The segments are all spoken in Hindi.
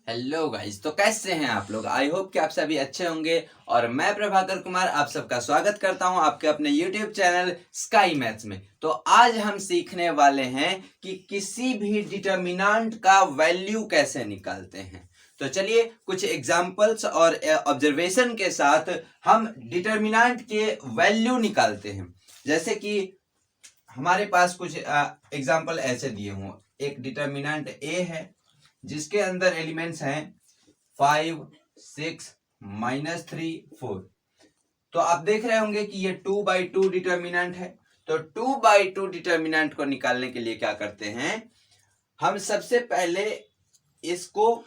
हेलो गाइस, तो कैसे हैं आप लोग। आई होप कि आप सभी अच्छे होंगे और मैं प्रभाकर कुमार आप सबका स्वागत करता हूं आपके अपने यूट्यूब चैनल स्काई मैथ्स में। तो आज हम सीखने वाले हैं कि किसी भी डिटर्मिनेंट का वैल्यू कैसे निकालते हैं। तो चलिए कुछ एग्जांपल्स और ऑब्जर्वेशन के साथ हम डिटर्मिनेंट के वैल्यू निकालते हैं। जैसे कि हमारे पास कुछ एग्जांपल ऐसे दिए हों। एक डिटर्मिनेंट ए है जिसके अंदर एलिमेंट्स हैं 5, 6, -3, 4। तो आप देख रहे होंगे कि ये 2/2 डिटर्मिनेंट है। तो 2/2 डिटर्मिनेंट को निकालने के लिए क्या करते हैं, हम सबसे पहले इसको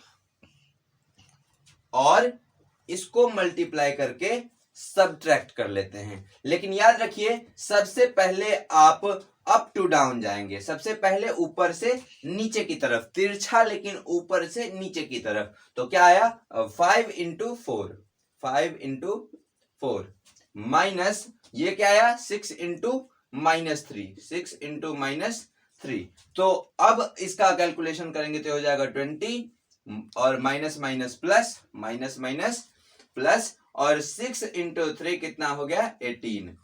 और इसको मल्टीप्लाई करके सब्ट्रैक्ट कर लेते हैं। लेकिन याद रखिए सबसे पहले आप अप टू डाउन जाएंगे, सबसे पहले ऊपर से नीचे की तरफ, तिरछा लेकिन ऊपर से नीचे की तरफ। तो क्या आया 5 इंटू 4 माइनस ये क्या आया 6 इंटू -3 तो अब इसका कैलकुलेशन करेंगे तो हो जाएगा 20 और minus minus plus minus minus plus और 6 इंटू 3 कितना हो गया 18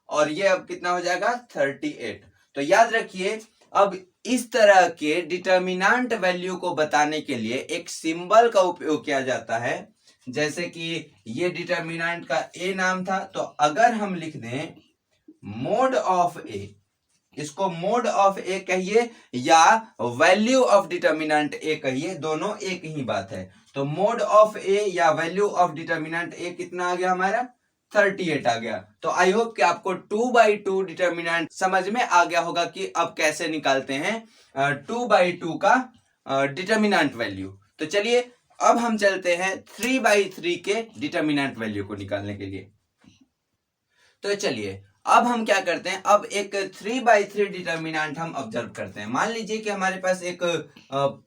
और ये अब कितना हो जाएगा 38। तो याद रखिए अब इस तरह के डिटर्मिनेंट वैल्यू को बताने के लिए एक सिंबल का उपयोग किया जाता है। जैसे कि ये डिटर्मिनेंट का ए नाम था, तो अगर हम लिख दें मोड ऑफ ए, इसको मोड ऑफ ए कहिए या वैल्यू ऑफ डिटर्मिनेंट ए कहिए, दोनों एक ही बात है। तो मोड ऑफ ए या वैल्यू ऑफ डिटर्मिनेंट ए कितना आ गया हमारा 38 आ गया। तो आई होप कि आपको 2/2 डिटर्मिनेंट समझ में आ गया होगा कि अब कैसे निकालते हैं 2/2 का डिटर्मिनेंट वैल्यू। तो चलिए अब हम चलते हैं 3/3 के डिटर्मिनेंट वैल्यू को निकालने के लिए। तो चलिए अब हम क्या करते हैं, अब एक 3/3 डिटर्मिनेंट हम ऑब्जर्व करते हैं। मान लीजिए कि हमारे पास एक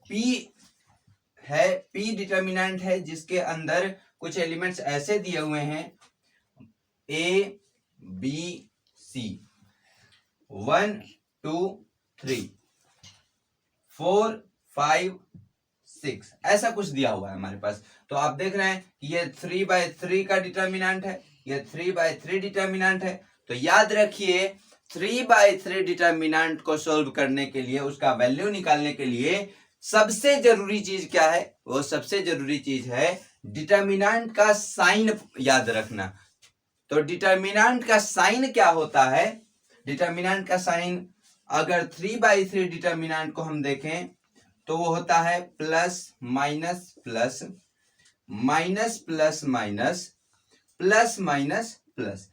P है, P डिटर्मिनेंट है जिसके अंदर कुछ एलिमेंट्स ऐसे दिए हुए हैं A B C 1 2 3 4 5 6 ऐसा कुछ दिया हुआ है हमारे पास। तो आप देख रहे हैं कि ये 3/3 का डिटर्मिनेंट है, ये 3/3 डिटर्मिनेंट है। तो याद रखिए 3/3 डिटर्मिनेंट को सोल्व करने के लिए, उसका वैल्यू निकालने के लिए सबसे जरूरी चीज क्या है, वो सबसे जरूरी चीज है डिटर्मिनेंट का साइन याद रखना। तो डिटर्मिनेंट का साइन क्या होता है, डिटर्मिनेंट का साइन अगर 3/3 डिटर्मिनेंट को हम देखें तो वो होता है plus minus plus minus plus minus plus minus plus.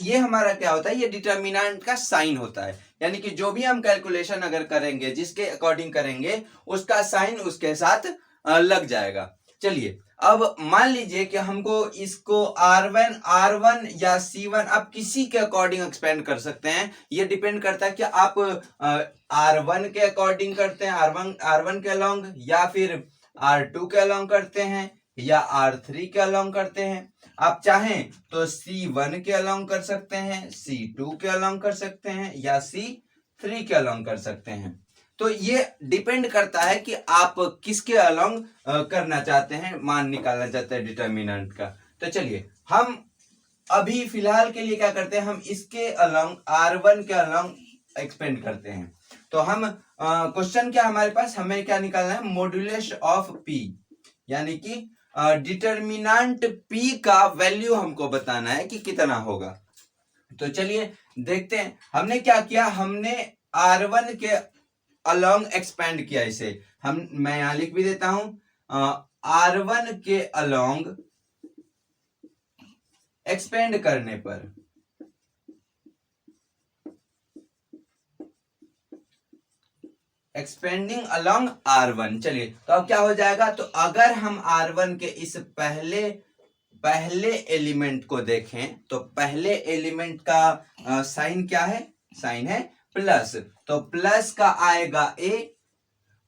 ये हमारा क्या होता है, ये डिटर्मिनेंट का साइन होता है। यानी कि जो भी हम कैलकुलेशन अगर करेंगे, जिसके अकॉर्डिंग करेंगे, उसका साइन उसके साथ लग जाएगा। चलिए अब मान लीजिए कि हमको इसको R1 या C1 आप किसी के अकॉर्डिंग एक्सपेंड कर सकते हैं। ये डिपेंड करता है कि आप R1 के अकॉर्डिंग करते हैं, R1 के अलोंग, या फिर R2 के अलोंग करते हैं, या R3 के अलोंग करते हैं। आप चाहें तो C1 के अलोंग कर सकते हैं, C2 के अलोंग कर सकते हैं, या C3 के अलोंग कर सकते हैं। तो ये डिपेंड करता है कि आप किसके अलोंग करना चाहते हैं, मान निकालना चाहते हैं डिटर्मिनेंट का। तो चलिए हम अभी फिलहाल के लिए क्या करते हैं, हम इसके अलोंग R1 के अलोंग एक्सपेंड करते हैं। तो हम क्वेश्चन क्या हमारे पास, हमें क्या निकालना है, मॉड्यूलस ऑफ P, यानी कि डिटर्मिनेंट P का वैल्यू हमको बताना है कि कितना होगा। तो चलिए देखते हैं हमने क्या किया, हमने R1 के अलोंग एक्सपेंड किया इसे। मैं यहां लिख भी देता हूं R1 के अलोंग एक्सपेंड करने पर एक्सपेंडिंग अलोंग R1। चलिए तो अब क्या हो जाएगा, तो अगर हम R1 के इस पहले एलिमेंट को देखें तो पहले एलिमेंट का साइन क्या है, साइन है प्लस। तो प्लस का आएगा A,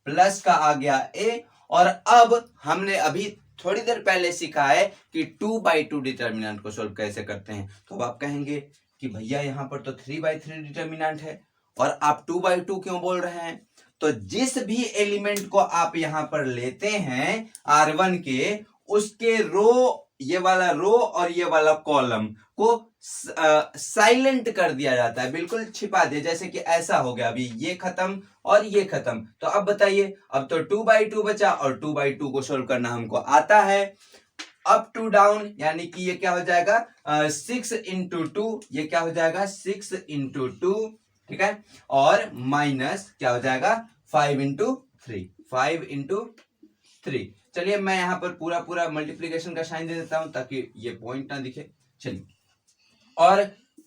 प्लस का आ गया A। और अब हमने अभी थोड़ी देर पहले सीखा है कि 2/2 डिटर्मिनेंट को सोल्व कैसे करते हैं। तो अब आप कहेंगे कि भैया यहां पर तो 3/3 डिटर्मिनेंट है और आप 2/2 क्यों बोल रहे हैं। तो जिस भी एलिमेंट को आप यहां पर लेते हैं R1 के, उसके रो, ये वाला रो और ये वाला कॉलम को साइलेंट कर दिया जाता है, बिल्कुल छिपा दिया। जैसे कि ऐसा हो गया, अभी ये खत्म और ये खत्म। तो अब बताइए, अब तो 2/2 बचा और 2/2 को सोल्व करना हमको आता है। अप टू डाउन यानी कि ये क्या हो जाएगा 6 इंटू 2, ये क्या हो जाएगा 6 इंटू 2, ठीक है। और माइनस क्या हो जाएगा 5 इंटू 3, 5 इंटू 3। चलिए मैं यहां पर पूरा मल्टीप्लीकेशन का साइन दे देता हूं ताकि ये पॉइंट ना दिखे। चलिए, और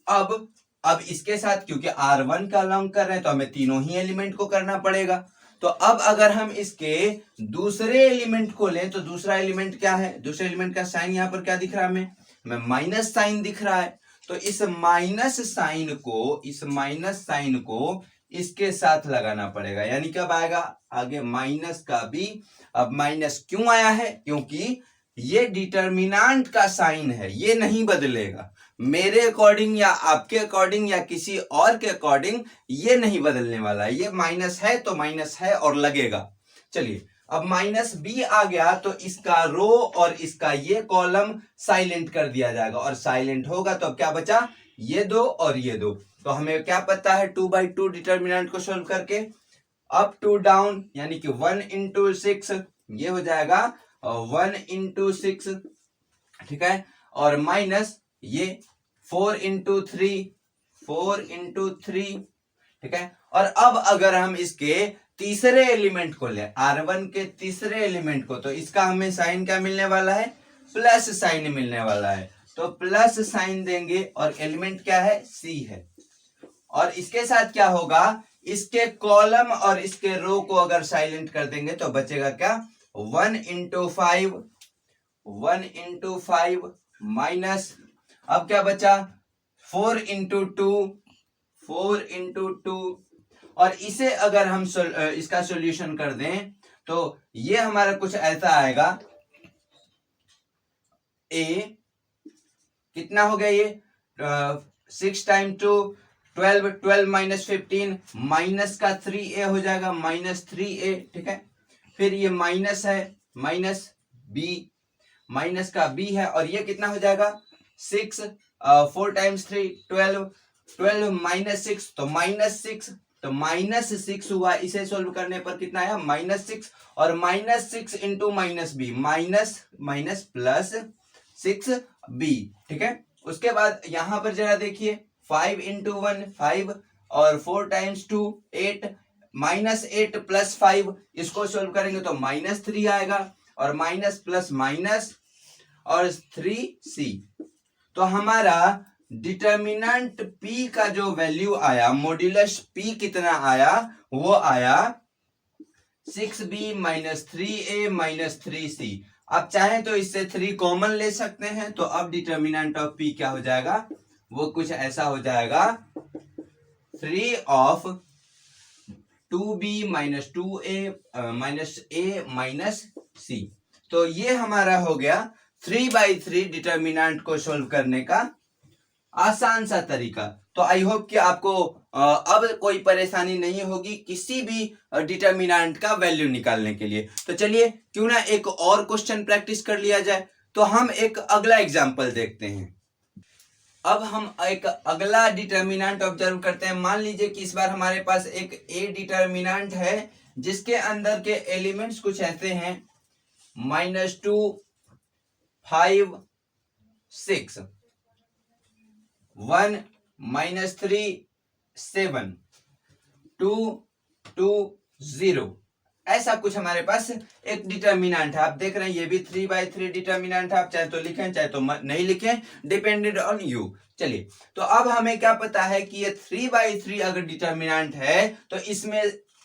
अब इसके साथ क्योंकि R1 का लॉन्ग कर रहे हैं तो हमें तीनों ही एलिमेंट को करना पड़ेगा। तो अब अगर हम इसके दूसरे एलिमेंट को लें तो दूसरा एलिमेंट क्या है, दूसरे एलिमेंट का साइन यहां पर क्या दिख रहा है हमें माइनस साइन दिख रहा है। तो इस माइनस साइन को इसके साथ लगाना पड़ेगा, यानी कब आएगा आगे माइनस का भी। अब माइनस क्यों आया है, क्योंकि ये डिटर्मिनेंट का साइन है, ये नहीं बदलेगा। मेरे अकॉर्डिंग या आपके अकॉर्डिंग या किसी और के अकॉर्डिंग ये नहीं बदलने वाला है। ये माइनस है तो माइनस है और लगेगा। चलिए, अब माइनस बी आ गया तो इसका रो और इसका ये कॉलम साइलेंट कर दिया जाएगा, और साइलेंट होगा तो अब क्या बचा, ये दो और ये दो। तो हमें क्या पता है 2/2 डिटर्मिनेंट को सोल्व करके, अप टू डाउन यानी कि 1 इंटू 6, ये हो जाएगा 1 इंटू 6, ठीक है। और माइनस ये 4 इंटू 3, 4 इंटू 3, ठीक है। और अब अगर हम इसके तीसरे एलिमेंट को लें, R1 के तीसरे एलिमेंट को, तो इसका हमें साइन क्या मिलने वाला है, प्लस साइन मिलने वाला है। तो प्लस साइन देंगे और एलिमेंट क्या है, C है। और इसके साथ क्या होगा, इसके कॉलम और इसके रो को अगर साइलेंट कर देंगे तो बचेगा क्या 1 इंटू 5, 1 इंटू 5 माइनस, अब क्या बचा 4 इंटू 2, 4 इंटू 2। और इसे अगर हम इसका सॉल्यूशन कर दें तो ये हमारा कुछ ऐसा आएगा, a कितना हो गया ये 6 टाइम 2 12, 12 माइनस 15, माइनस का 3a हो जाएगा, माइनस 3a, ठीक है। फिर ये माइनस है, माइनस b, माइनस का b है, और ये कितना हो जाएगा 6, 4 टाइम्स 3 12, 12 माइनस 6 तो माइनस 6, तो माइनस 6 हुआ। इसे सोल्व करने पर कितना आया माइनस 6, और minus 6 into minus b, minus minus plus 6b, ठीक है। उसके बाद यहां पर जरा देखिए 5 इंटू 1 5, और 4 टाइम्स 2 8, माइनस 8 प्लस 5, इसको सोल्व करेंगे तो माइनस 3 आएगा, और माइनस प्लस माइनस और 3c। तो हमारा डिटर्मिनेंट p का जो वैल्यू आया, मॉड्यूलस p कितना आया, वो आया 6b minus 3a minus 3c। आप चाहें तो इससे 3 कॉमन ले सकते हैं, तो अब डिटर्मिनेंट ऑफ p क्या हो जाएगा, वो कुछ ऐसा हो जाएगा 3 of 2b minus 2a minus a minus c। तो ये हमारा हो गया 3/3 डिटर्मिनेंट को सोल्व करने का आसान सा तरीका। तो आई होप कि आपको अब कोई परेशानी नहीं होगी किसी भी डिटर्मिनेंट का वैल्यू निकालने के लिए। तो चलिए क्यों ना एक और क्वेश्चन प्रैक्टिस कर लिया जाए। तो हम एक अगला एग्जांपल देखते हैं। अब हम एक अगला डिटर्मिनेंट ऑब्जर्व करते हैं। मान लीजिए कि इस बार हमारे पास एक ए डिटर्मिनेंट है जिसके अंदर के एलिमेंट्स कुछ ऐसे हैं, -2 5 6 1 -3 7 2 2 0, ऐसा कुछ हमारे पास एक डिटर्मिनेंट है। आप देख रहे हैं ये भी 3/3 डिटर्मिनेंट है। आप चाहे तो लिखें चाहे तो नहीं लिखें, डिपेंडेड ऑन यू। चलिए, तो अब हमें क्या पता है कि ये 3/3 अगर डिटर्मिनेंट है तो इसमें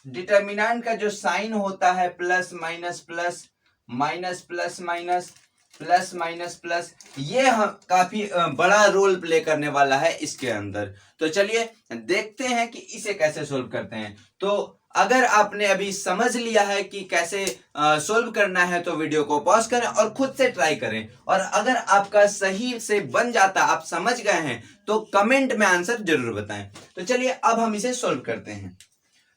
डिटर्मिनेंट का जो साइन होता है plus minus plus, minus plus minus, plus minus plus, ये काफी बड़ा रोल प्ले करने वाला है इसके अंदर। तो चलिए देखते हैं कि इसे कैसे सोल्व करते हैं। तो अगर आपने अभी समझ लिया है कि कैसे सोल्व करना है तो वीडियो को पॉज करें और खुद से ट्राई करें। और अगर आपका सही से बन जाता, आप समझ गए हैं, तो कमेंट में आंसर जरूर बताएं। तो चलिए अब हम इसे सोल्व करते हैं।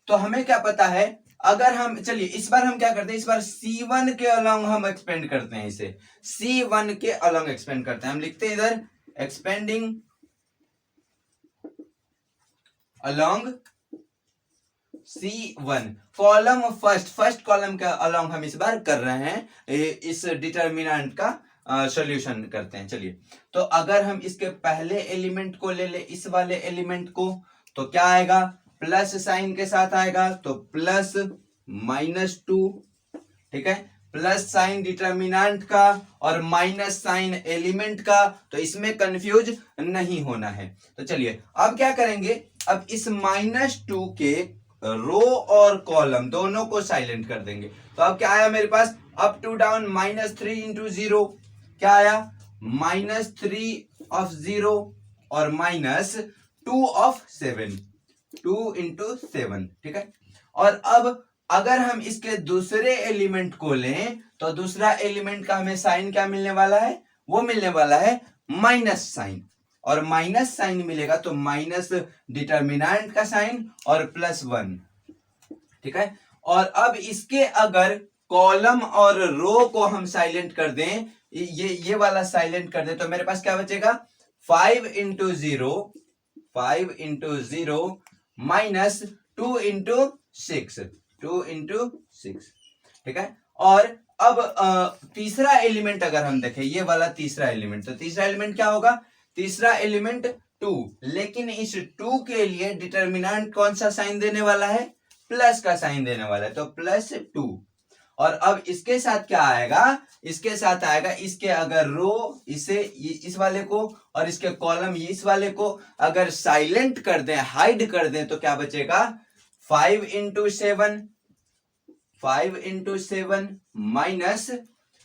तो हमें क्या पता है अगर हम चलिए इस बार हम क्या करते हैं, इस बार C1 के अलोंग हम एक्सपेंड करते हैं, इसे C1 के अलोंग एक्सपेंड करते हैं। हम लिखते हैं इधर expanding along C1 column first column का अलोंग हम इस बार कर रहे हैं, इस डिटर्मिनेंट का सॉल्यूशन करते हैं। चलिए तो अगर हम इसके पहले एलिमेंट को ले ले, इस वाले एलिमेंट को, तो क्या आएगा, प्लस साइन के साथ आएगा, तो प्लस -2, ठीक है, प्लस साइन डिटर्मिनेंट का और माइनस साइन एलिमेंट का, तो इसमें कंफ्यूज नहीं होना है। तो चलिए अब क्या करेंगे, अब इस -2 के रो और कॉलम दोनों को साइलेंट कर देंगे। तो अब क्या आया मेरे पास, अप टू डाउन -3 इंटू 0, क्या आया, -3 ऑफ 0 और -2 ऑफ 7, 2 इंटू 7, ठीक है। और अब अगर हम इसके दूसरे एलिमेंट को लें, तो दूसरा एलिमेंट का हमें साइन क्या मिलने वाला है, वो मिलने वाला है माइनस साइन, और माइनस साइन मिलेगा तो माइनस डिटर्मिनेंट का साइन और +1, ठीक है। और अब इसके अगर कॉलम और रो को हम साइलेंट कर दें, ये वाला साइलेंट कर दें, तो मेरे पास क्या बचेगा, 5 इंटू 0 माइनस 2 इंटू 6, 2 इंटू 6, ठीक है। और अब तीसरा एलिमेंट अगर हम देखें, ये वाला तीसरा एलिमेंट, तो तीसरा एलिमेंट क्या होगा, तीसरा एलिमेंट 2, लेकिन इस 2 के लिए डिटर्मिनेंट कौन सा साइन देने वाला है, प्लस का साइन देने वाला है, तो +2। और अब इसके साथ क्या आएगा, इसके साथ आएगा, इसके अगर रो इसे इस वाले को और इसके कॉलम इस वाले को अगर साइलेंट कर दें, हाइड कर दें, तो क्या बचेगा, 5 इंटू 7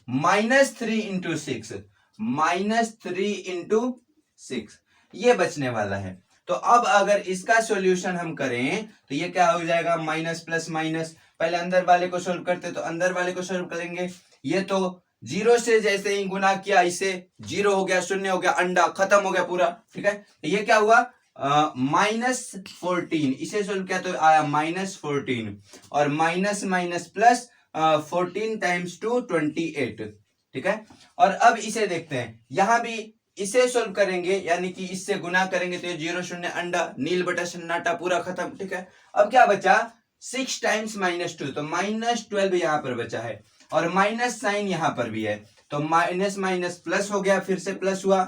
माइनस 3 इंटू 6, -3 इंटू 6, ये बचने वाला है। तो अब अगर इसका सॉल्यूशन हम करें, तो ये क्या हो जाएगा, माइनस प्लस माइनस, पहले अंदर वाले को सोल्व करते, तो अंदर वाले को सोल्व करेंगे, ये तो 0 से जैसे ही गुना किया, इसे 0 हो गया, 0 हो गया, अंडा खत्म हो गया पूरा, ठीक है। तो ये क्या हुआ, -14, इसे सोल्व किया तो आया -14, और माइनस माइनस प्लस 14 टाइम्स 2 28, ठीक है। और अब इसे देखते हैं, यहां भी इसे सोल्व करेंगे, यानी कि इससे गुना करेंगे, तो ये 0 0 अंडा, नील बटा सन्नाटा, पूरा खत्म, ठीक है। अब क्या बचा, 6 टाइम्स -2, तो -12 यहां पर बचा है, और माइनस साइन यहां पर भी है, तो माइनस माइनस प्लस हो गया, फिर से प्लस हुआ,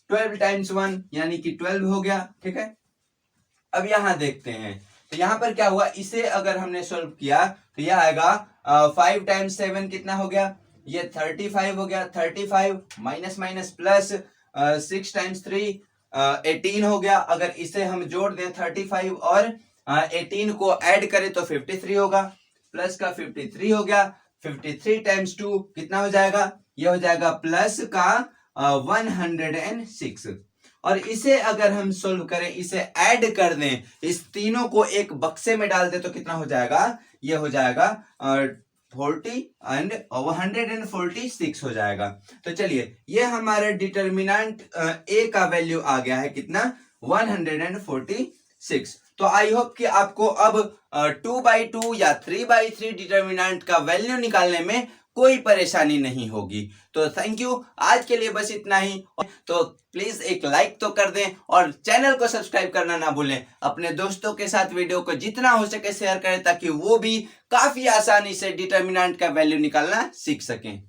12 टाइम्स 1 यानी कि 12 हो गया, ठीक है। अब यहां देखते हैं, तो यहां पर क्या हुआ, इसे अगर हमने सोल्व किया, तो यह आएगा 5 टाइम्स 7 कितना हो गया, ये 35 हो गया, 35 माइनस माइनस प्लस 6 टाइम्स 3 18 हो गया। अगर इसे हम जोड़ दें 35 और 18 को ऐड करें तो 53 होगा, प्लस का 53 हो गया, 53 टाइम्स 2 कितना हो जाएगा, ये हो जाएगा प्लस का 106। और इसे अगर हम सोल्व करें, इसे ऐड कर दें, इस तीनों को एक बक्से में डाल दें, तो कितना हो जाएगा, ये हो जाएगा 40 एंड 146 हो जाएगा। तो चलिए ये हमारा डिटर्मिनेंट ए का वैल्यू आ गया है कितना, 146। तो आई होप कि आपको अब 2/2 या 3/3 डिटर्मिनेंट का वैल्यू निकालने में कोई परेशानी नहीं होगी। तो थैंक यू, आज के लिए बस इतना ही। तो प्लीज एक लाइक तो कर दें और चैनल को सब्सक्राइब करना ना भूलें। अपने दोस्तों के साथ वीडियो को जितना हो सके शेयर करें, ताकि वो भी काफी आसानी से डिटर्मिनेंट का वैल्यू निकालना सीख सकें।